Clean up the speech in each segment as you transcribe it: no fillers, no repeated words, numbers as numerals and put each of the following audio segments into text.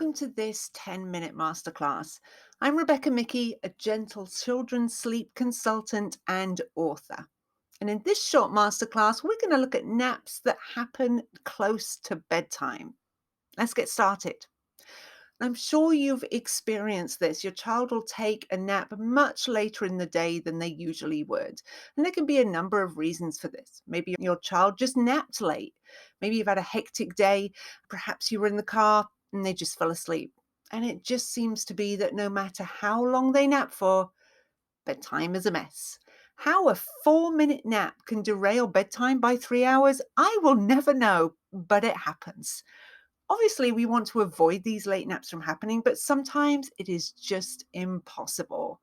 welcome to this 10-minute masterclass. I'm Rebecca Mickey, a gentle children's sleep consultant and author. And in this short masterclass, we're going to look at naps that happen close to bedtime. Let's get started. I'm sure you've experienced this. Your child will take a nap much later in the day than they usually would. And there can be a number of reasons for this. Maybe your child just napped late. Maybe you've had a hectic day. Perhaps you were in the car and they just fell asleep. And it just seems to be that no matter how long they nap for, bedtime is a mess. How a 4-minute nap can derail bedtime by 3 hours, I will never know, but it happens. Obviously, we want to avoid these late naps from happening, but sometimes it is just impossible.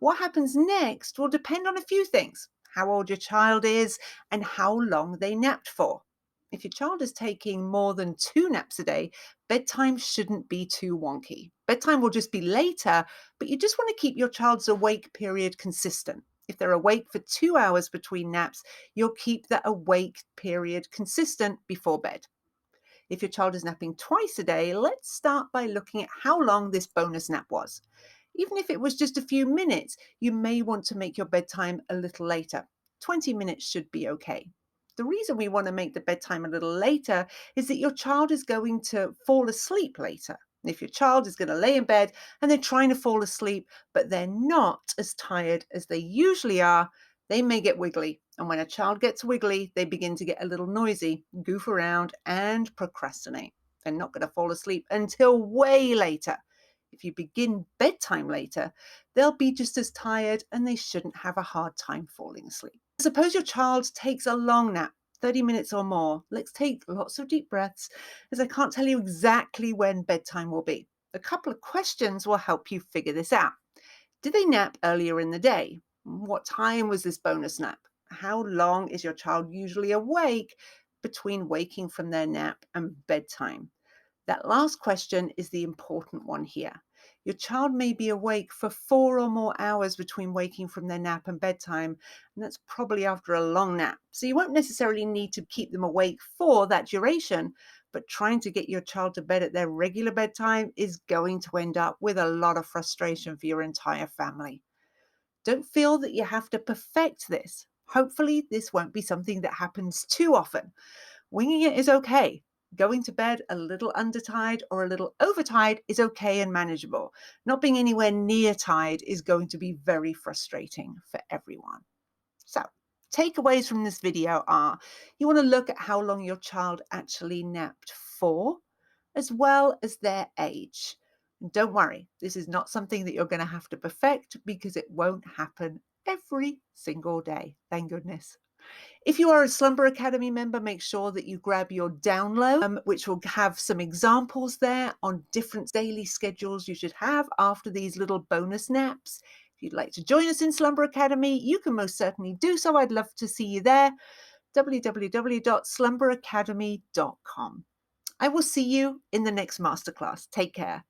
What happens next will depend on a few things: how old your child is and how long they napped for. If your child is taking more than 2 naps a day, bedtime shouldn't be too wonky. Bedtime will just be later, but you just want to keep your child's awake period consistent. If they're awake for 2 hours between naps, you'll keep that awake period consistent before bed. If your child is napping twice a day, let's start by looking at how long this bonus nap was. Even if it was just a few minutes, you may want to make your bedtime a little later. 20 minutes should be okay. The reason we want to make the bedtime a little later is that your child is going to fall asleep later. If your child is going to lay in bed and they're trying to fall asleep, but they're not as tired as they usually are, they may get wiggly. And when a child gets wiggly, they begin to get a little noisy, goof around, and procrastinate. They're not going to fall asleep until way later. If you begin bedtime later, they'll be just as tired and they shouldn't have a hard time falling asleep. Suppose your child takes a long nap, 30 minutes or more. Let's take lots of deep breaths, as I can't tell you exactly when bedtime will be. A couple of questions will help you figure this out. Did they nap earlier in the day? What time was this bonus nap? How long is your child usually awake between waking from their nap and bedtime? That last question is the important one here. Your child may be awake for 4 or more hours between waking from their nap and bedtime, and that's probably after a long nap. So you won't necessarily need to keep them awake for that duration, but trying to get your child to bed at their regular bedtime is going to end up with a lot of frustration for your entire family. Don't feel that you have to perfect this. Hopefully, this won't be something that happens too often. Winging it is okay. Going to bed a little undertired or a little overtired is okay and manageable. Not being anywhere near tired is going to be very frustrating for everyone. So, takeaways from this video are: you want to look at how long your child actually napped for, as well as their age. And don't worry, this is not something that you're going to have to perfect, because it won't happen every single day. Thank goodness. If you are a Slumber Academy member, make sure that you grab your download, which will have some examples there on different daily schedules you should have after these little bonus naps. If you'd like to join us in Slumber Academy, you can most certainly do so. I'd love to see you there. www.slumberacademy.com. I will see you in the next masterclass. Take care.